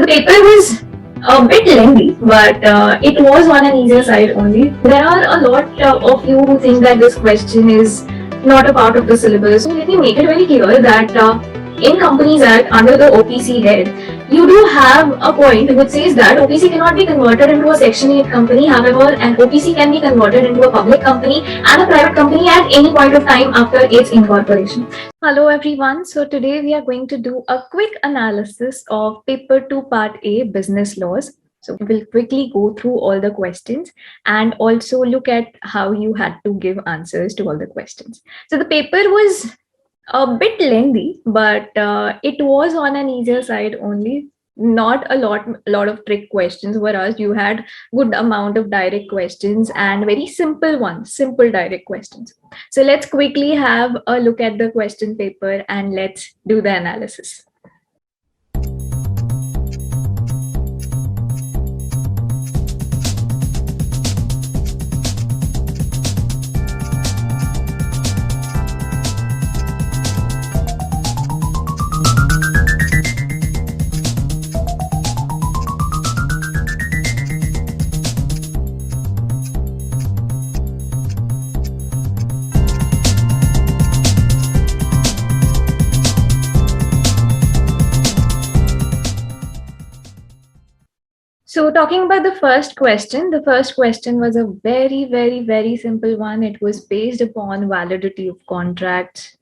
the paper was a bit lengthy, but it was on an easier side only. There are a lot of you who think that this question is not a part of the syllabus. So let me make it very clear that in Companies Act under the OPC head, you do have a point which says that OPC cannot be converted into a Section 8 company. However, an OPC can be converted into a public company and a private company at any point of time after its incorporation. Hello everyone. So today we are going to do a quick analysis of paper 2 part A, business laws. So we will quickly go through all the questions and also look at how you had to give answers to all the questions. So the paper was a bit lengthy, but it was on an easier side only. Not a lot of trick questions were asked. You had good amount of direct questions and very simple ones, simple direct questions. So let's quickly have a look at the question paper and let's do the analysis. So talking about the first question was a very simple one. It was based upon validity of contracts.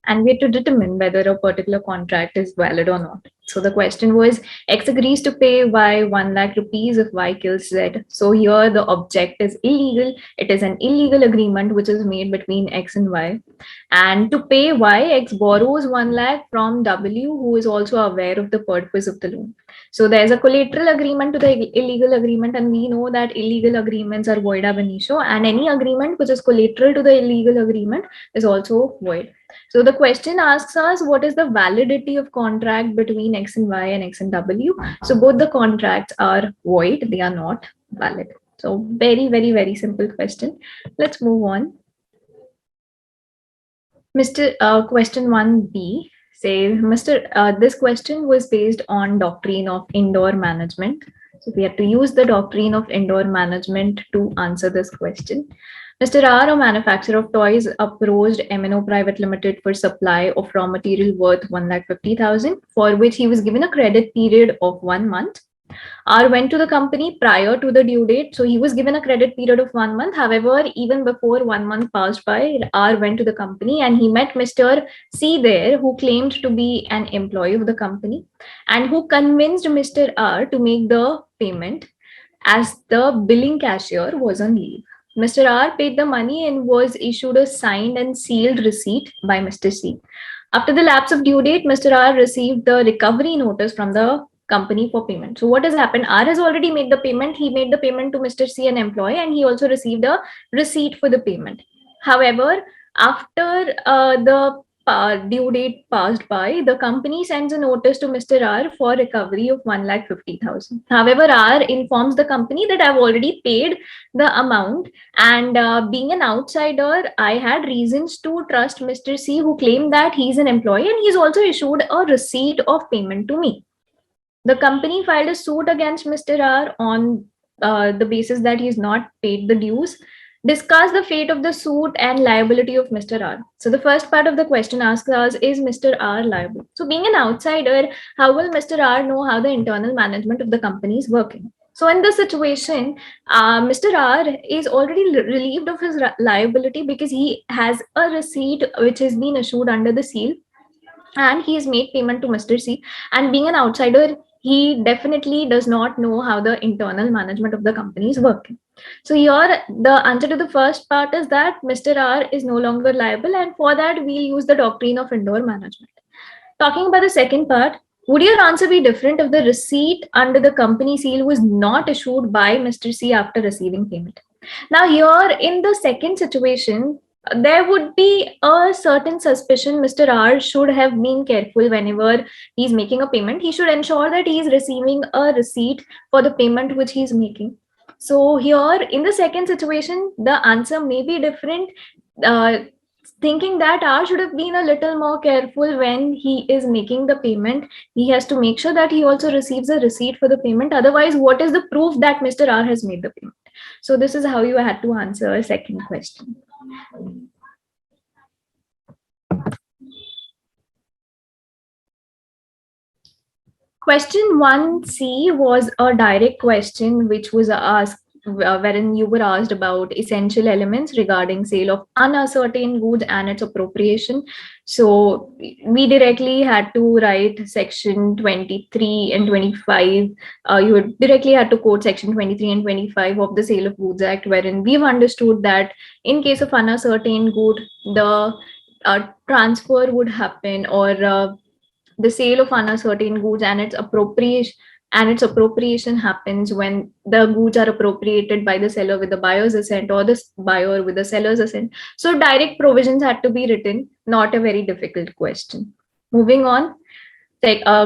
And we had to determine whether a particular contract is valid or not. So the question was, X agrees to pay Y 1 lakh rupees if Y kills Z. So here the object is illegal. It is an illegal agreement which is made between X and Y. And to pay Y, X borrows 1 lakh from W, who is also aware of the purpose of the loan. So there's a collateral agreement to the illegal agreement, and we know that illegal agreements are void ab initio, and any agreement which is collateral to the illegal agreement is also void. So the question asks us, what is the validity of contract between X and Y and X and W? So both the contracts are void, they are not valid. So very simple question. Let's move on. Mr. Question 1B says, this question was based on doctrine of indoor management. So we have to use the doctrine of indoor management to answer this question. Mr. R, a manufacturer of toys, approached M&O Private Limited for supply of raw material worth 1,50,000, for which he was given a credit period of 1 month. R went to the company prior to the due date, so he was given a credit period of 1 month. However, even before 1 month passed by, R went to the company and he met Mr. C there, who claimed to be an employee of the company and who convinced Mr. R to make the payment as the billing cashier was on leave. Mr. R paid the money and was issued a signed and sealed receipt by Mr. C. After the lapse of due date, Mr. R received the recovery notice from the company for payment. So what has happened? R has already made the payment. He made the payment to Mr. C, an employee, and he also received a receipt for the payment. However, after the due date passed by, the company sends a notice to Mr. R for recovery of 1,50,000. However, R informs the company that I've already paid the amount, and being an outsider, I had reasons to trust Mr. C, who claimed that he's an employee and he's also issued a receipt of payment to me. The company filed a suit against Mr. R on the basis that he's not paid the dues. Discuss the fate of the suit and liability of Mr. R. So the first part of the question asks us, is Mr. R liable? So being an outsider, how will Mr. R know how the internal management of the company is working? So in this situation, Mr. R is already relieved of his liability because he has a receipt which has been issued under the seal and he has made payment to Mr. C. And being an outsider, he definitely does not know how the internal management of the company is working. So here, the answer to the first part is that Mr. R is no longer liable, and for that, we'll use the doctrine of indoor management. Talking about the second part, would your answer be different if the receipt under the company seal was not issued by Mr. C after receiving payment? Now here, in the second situation, there would be a certain suspicion. Mr. R should have been careful whenever he's making a payment. He should ensure that he's receiving a receipt for the payment which he's making. So here in the second situation, the answer may be different. thinking that R should have been a little more careful when he is making the payment. He has to make sure that he also receives a receipt for the payment. Otherwise, what is the proof that Mr. R has made the payment? So this is how you had to answer a second question. Question 1C was a direct question which was asked wherein you were asked about essential elements regarding sale of unascertain goods and its appropriation. So we directly had to write section 23 and 25. You directly had to quote section 23 and 25 of the Sale of Goods Act, wherein we've understood that in case of unascertain good, the transfer would happen, or the sale of uncertain goods and its appropriation happens when the goods are appropriated by the seller with the buyer's assent, or the buyer with the seller's assent. So direct provisions had to be written, not a very difficult question. Moving on,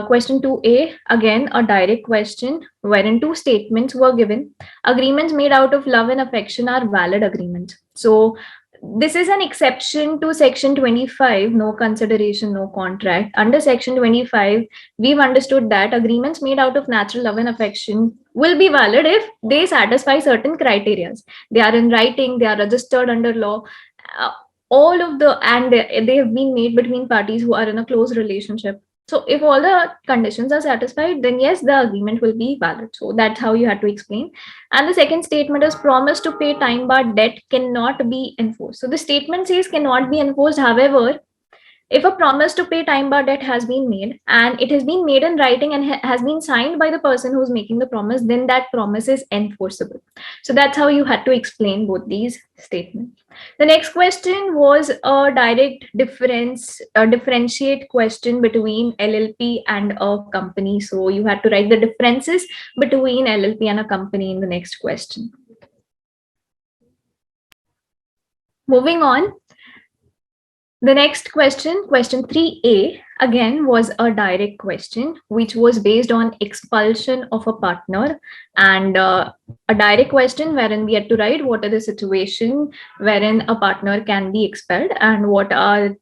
question 2A, again a direct question wherein two statements were given. Agreements made out of love and affection are valid agreements. So this is an exception to section 25, no consideration, no contract. Under section 25, we've understood that agreements made out of natural love and affection will be valid if they satisfy certain criteria. They are in writing, they are registered under law, all of the, and they have been made between parties who are in a close relationship. So if all the conditions are satisfied, then yes, the agreement will be valid. So that's how you had to explain. And the second statement is promise to pay time bar debt cannot be enforced. So the statement says cannot be enforced. However, if a promise to pay time bar debt has been made and it has been made in writing and has been signed by the person who's making the promise, then that promise is enforceable. So that's how you had to explain both these statements. The next question was a direct differentiate question between LLP and a company. So you had to write the differences between LLP and a company in the next question. Moving on, the next question, question 3A, again was a direct question, which was based on expulsion of a partner, and a direct question wherein we had to write what are the situation wherein a partner can be expelled and what the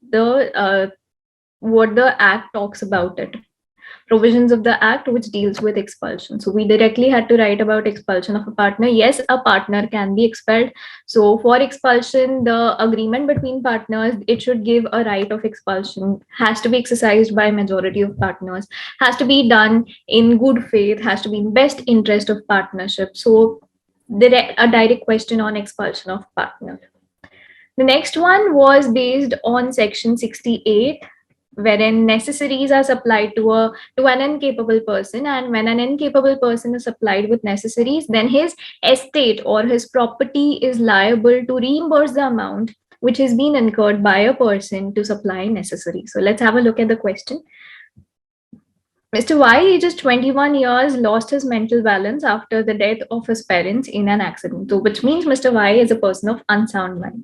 act talks about it. Provisions of the act which deals with expulsion. So we directly had to write about expulsion of a partner. Yes, a partner can be expelled. So for expulsion, the agreement between partners, it should give a right of expulsion, has to be exercised by majority of partners, has to be done in good faith, has to be in best interest of partnership. So a direct question on expulsion of partner. The next one was based on section 68, wherein necessaries are supplied to an incapable person, and when an incapable person is supplied with necessaries, then his estate or his property is liable to reimburse the amount which has been incurred by a person to supply necessaries. So let's have a look at the question. Mr. Y, ages 21 years, lost his mental balance after the death of his parents in an accident. So, which means Mr. Y is a person of unsound mind.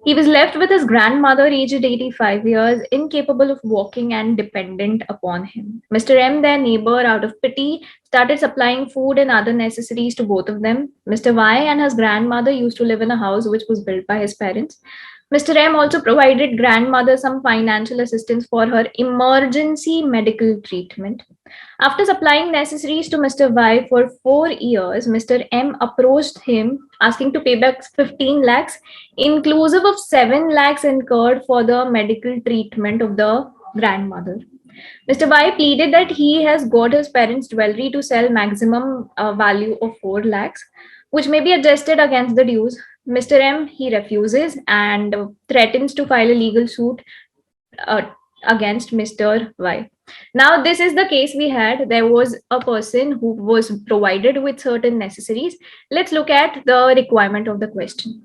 He was left with his grandmother, aged 85 years, incapable of walking and dependent upon him. Mr. M, their neighbor, out of pity, started supplying food and other necessaries to both of them. Mr. Y and his grandmother used to live in a house which was built by his parents. Mr. M also provided grandmother some financial assistance for her emergency medical treatment. After supplying necessaries to Mr. Y for 4 years, Mr. M approached him asking to pay back 15 lakhs, inclusive of 7 lakhs incurred for the medical treatment of the grandmother. Mr. Y pleaded that he has got his parents' jewelry to sell maximum value of 4 lakhs, which may be adjusted against the dues. Mr. M, he refuses and threatens to file a legal suit against Mr. Y. Now, this is the case we had. There was a person who was provided with certain necessaries. Let's look at the requirement of the question.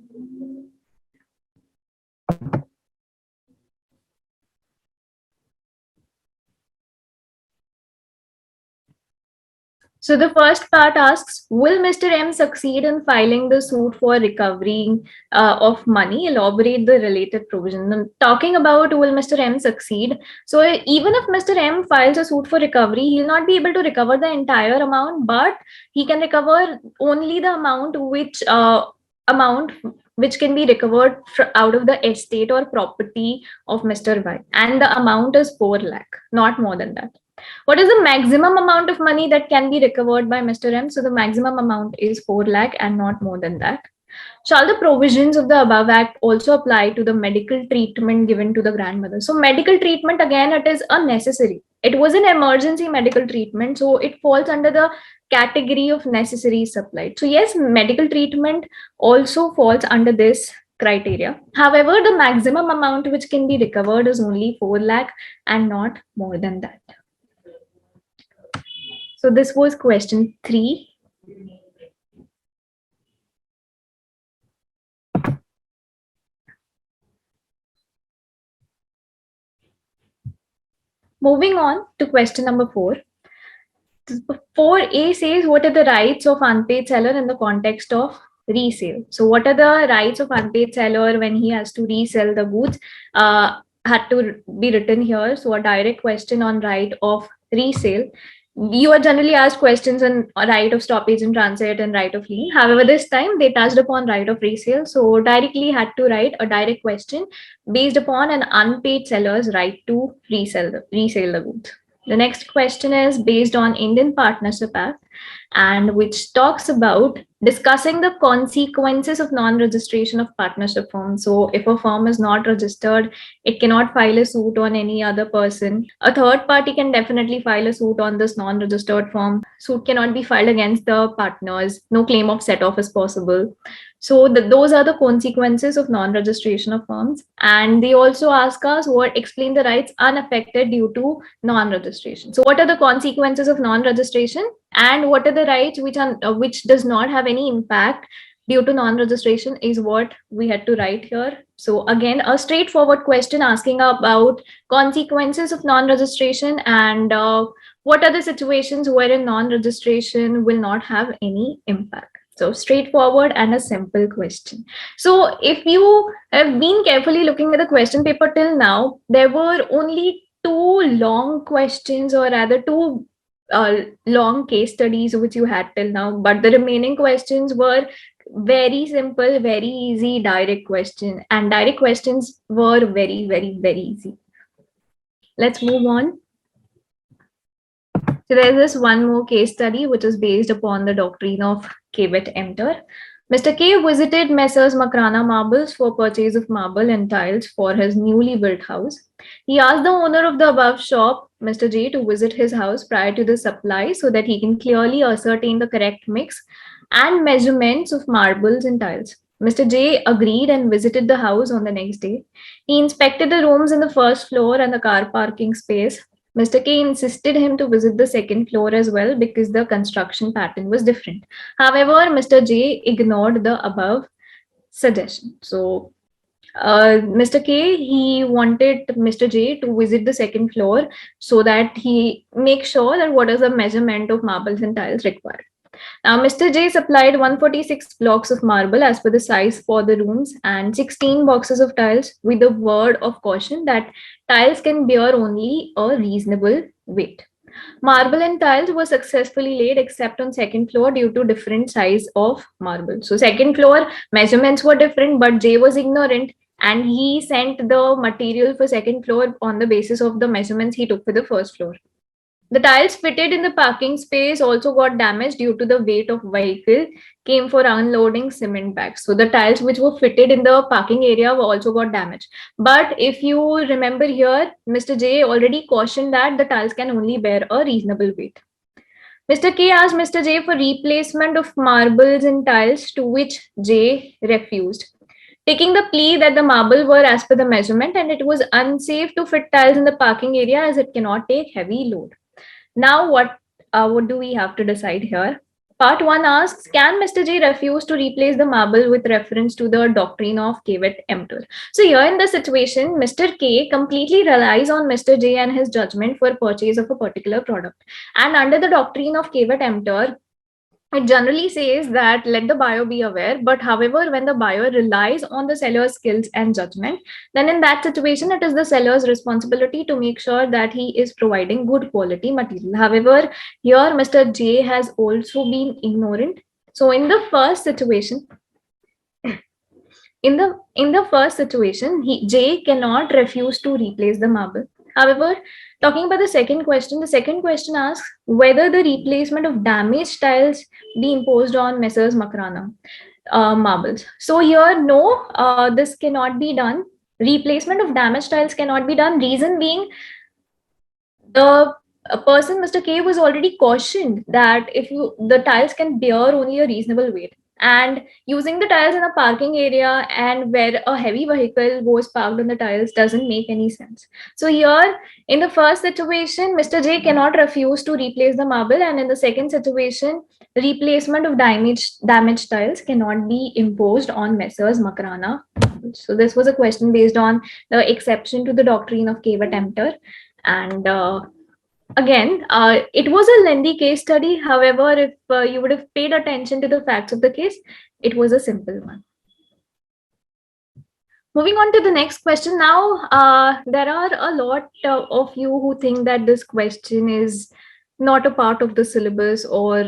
So the first part asks, will Mr. M succeed in filing the suit for recovery of money? Elaborate the related provision. I'm talking about will Mr. M succeed? So even if Mr. M files a suit for recovery, he'll not be able to recover the entire amount, but he can recover only the amount which amount which can be recovered out of the estate or property of Mr. Y, and the amount is 4 lakh, not more than that. What is the maximum amount of money that can be recovered by Mr. M? So the maximum amount is 4 lakh and not more than that. Shall the provisions of the above act also apply to the medical treatment given to the grandmother? So medical treatment, again, it is a necessary. It was an emergency medical treatment, so it falls under the category of necessaries supplied. So yes, medical treatment also falls under this criteria. However, the maximum amount which can be recovered is only 4 lakh and not more than that. So this was question 3. Moving on to question number 4. 4A says, what are the rights of unpaid seller in the context of resale? So what are the rights of unpaid seller when he has to resell the goods? Had to be written here. So a direct question on right of resale. You are generally asked questions on right of stoppage in transit and right of lien. However, this time they touched upon right of resale. So directly had to write a direct question based upon an unpaid seller's right to resell the goods. The next question is based on Indian Partnership Act, and which talks about discussing the consequences of non-registration of partnership firms. So if a firm is not registered, it cannot file a suit on any other person. A third party can definitely file a suit on this non-registered firm. Suit cannot be filed against the partners. No claim of set-off is possible. So those are the consequences of non-registration of firms. And they also ask us what explain the rights unaffected due to non-registration. So what are the consequences of non-registration, and what are the rights which does not have any impact due to non-registration is what we had to write here. So again, a straightforward question asking about consequences of non-registration and what are the situations wherein non-registration will not have any impact. So straightforward and a simple question. So if you have been carefully looking at the question paper till now, there were only 2 long questions, or rather 2 long case studies which you had till now, but the remaining questions were very simple, very easy, direct question, and direct questions were very, very, very easy. Let's move on. So there's this one more case study which is based upon the doctrine of emptor. Mr. K visited Messrs. Makrana Marbles for purchase of marble and tiles for his newly built house. He asked the owner of the above shop, Mr. J, to visit his house prior to the supply so that he can clearly ascertain the correct mix and measurements of marbles and tiles. Mr. J agreed and visited the house on the next day. He inspected the rooms in the first floor and the car parking space. Mr. K insisted him to visit the second floor as well because the construction pattern was different. However, Mr. J ignored the above suggestion. So, Mr. K, he wanted Mr. J to visit the second floor so that he makes sure that what is the measurement of marbles and tiles required. Now, Mr. J supplied 146 blocks of marble as per the size for the rooms and 16 boxes of tiles with a word of caution that tiles can bear only a reasonable weight. Marble and tiles were successfully laid except on second floor due to different size of marble. So second floor measurements were different, but J was ignorant and he sent the material for second floor on the basis of the measurements he took for the first floor. The tiles fitted in the parking space also got damaged due to the weight of vehicle came for unloading cement bags. So the tiles which were fitted in the parking area also got damaged. But if you remember here, Mr. J already cautioned that the tiles can only bear a reasonable weight. Mr. K asked Mr. J for replacement of marbles and tiles, to which J refused, taking the plea that the marble were as per the measurement and it was unsafe to fit tiles in the parking area as it cannot take heavy load. Now, what do we have to decide here? Part 1 asks, can Mr. J refuse to replace the marble with reference to the doctrine of emptor? So here in the situation, Mr. K completely relies on Mr. J and his judgment for purchase of a particular product. And under the doctrine of emptor, it generally says that let the buyer be aware, but however, when the buyer relies on the seller's skills and judgment, then in that situation, it is the seller's responsibility to make sure that he is providing good quality material. However, here Mr. J has also been ignorant. So in the first situation, In the first situation, J cannot refuse to replace the marble. However, talking about the second question asks whether the replacement of damaged tiles be imposed on Messrs. Makrana marbles. So here, no, this cannot be done. Replacement of damaged tiles cannot be done. Reason being, the person, Mr. K, was already cautioned that if you the tiles can bear only a reasonable weight, and using the tiles in a parking area and where a heavy vehicle was parked on the tiles doesn't make any sense. So here, in the first situation, Mr. J cannot refuse to replace the marble, and in the second situation, replacement of damaged tiles cannot be imposed on Messrs. Makrana. So this was a question based on the exception to the doctrine of cave emptor. And again, it was a lengthy case study. However, if you would have paid attention to the facts of the case, it was a simple one. Moving on to the next question. Now, there are a lot of you who think that this question is not a part of the syllabus, or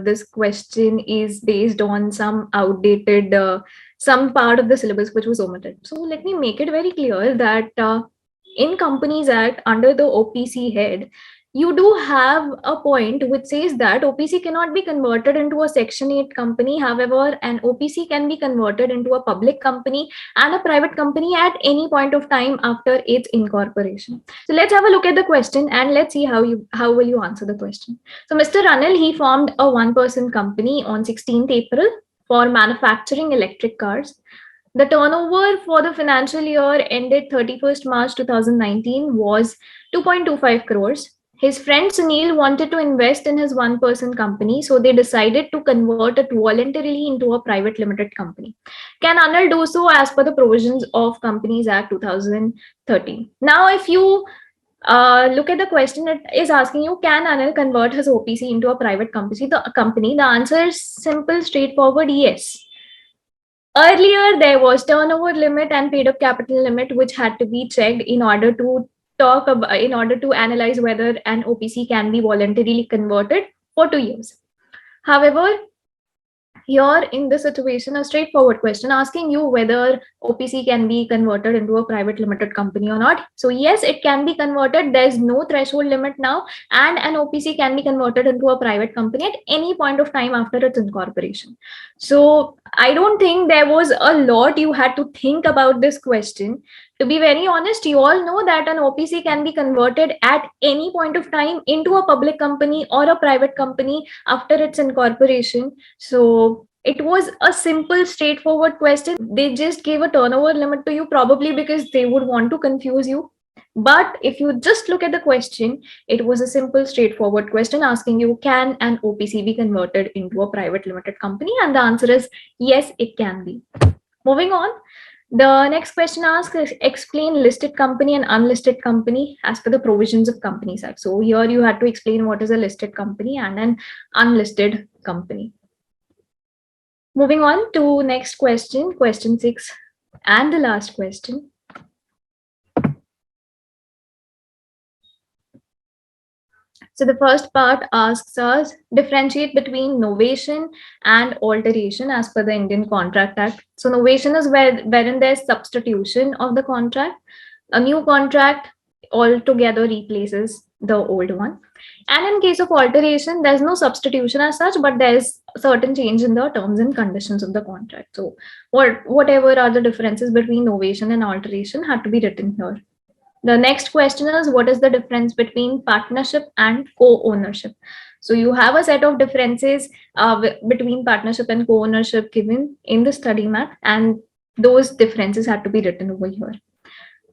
this question is based on some outdated, some part of the syllabus which was omitted. So let me make it very clear that in Companies Act, under the OPC head, you do have a point which says that OPC cannot be converted into a Section 8 company. However, an OPC can be converted into a public company and a private company at any point of time after its incorporation. So let's have a look at the question and let's see how will you answer the question. So Mr. Ranil, he formed a one-person company on 16th April for manufacturing electric cars. The turnover for the financial year ended 31st March 2019 was 2.25 crores. His friend Sunil wanted to invest in his one-person company, so they decided to convert it voluntarily into a private limited company. Can Anil do so as per the provisions of Companies Act 2013? Now, if you look at the question, it is asking you, can Anil convert his OPC into a private company? The answer is simple, straightforward, yes. Earlier, there was turnover limit and paid up capital limit, which had to be checked in order to analyze whether an OPC can be voluntarily converted for 2 years. However, here in this situation, a straightforward question asking you whether OPC can be converted into a private limited company or not. So yes, it can be converted. There's no threshold limit now, and an OPC can be converted into a private company at any point of time after its incorporation. So I don't think there was a lot you had to think about this question. To be very honest, you all know that an OPC can be converted at any point of time into a public company or a private company after its incorporation. So it was a simple, straightforward question. They just gave a turnover limit to you, probably because they would want to confuse you. But if you just look at the question, it was a simple, straightforward question asking you, can an OPC be converted into a private limited company? And the answer is yes, it can be. Moving on. The next question asks, explain listed company and unlisted company as per the provisions of Companies Act. So here you had to explain what is a listed company and an unlisted company. Moving on to next question, question 6, and the last question. So the first part asks us, differentiate between novation and alteration as per the Indian Contract Act. So novation is wherein there's substitution of the contract. A new contract altogether replaces the old one. And in case of alteration, there's no substitution as such, but there's a certain change in the terms and conditions of the contract. So whatever are the differences between novation and alteration had to be written here. The next question is, what is the difference between partnership and co-ownership? So you have a set of differences between partnership and co-ownership given in the study map, and those differences had to be written over here.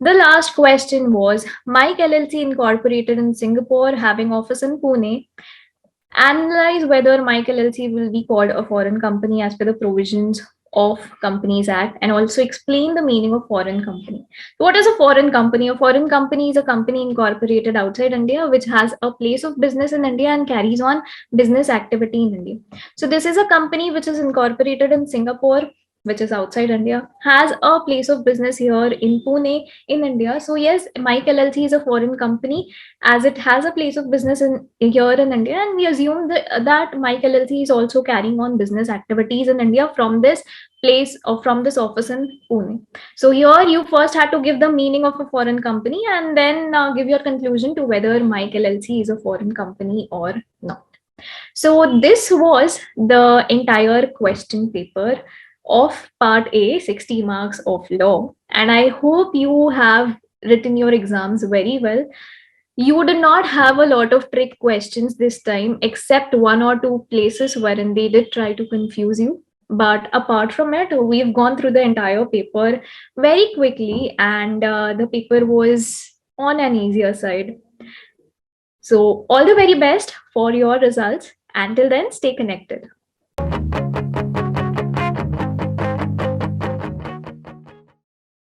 The last question was, Mike LLC incorporated in Singapore, having office in Pune. Analyze whether Mike LLC will be called a foreign company as per the provisions of Companies Act, and also explain the meaning of foreign company. So what is a foreign company? A foreign company is a company incorporated outside India, which has a place of business in India and carries on business activity in India. So this is a company which is incorporated in Singapore, which is outside India, has a place of business here in Pune, in India. So yes, Mike LLC is a foreign company as it has a place of business in here in India, and we assume that Mike LLC is also carrying on business activities in India from this place or from this office in Pune. So here you first had to give the meaning of a foreign company and then give your conclusion to whether Mike LLC is a foreign company or not. So this was the entire question paper of part A, 60 marks of law. And I hope you have written your exams very well. You did not have a lot of trick questions this time, except one or two places wherein they did try to confuse you. But apart from it, we've gone through the entire paper very quickly, and the paper was on an easier side. So, all the very best for your results. Until then, stay connected.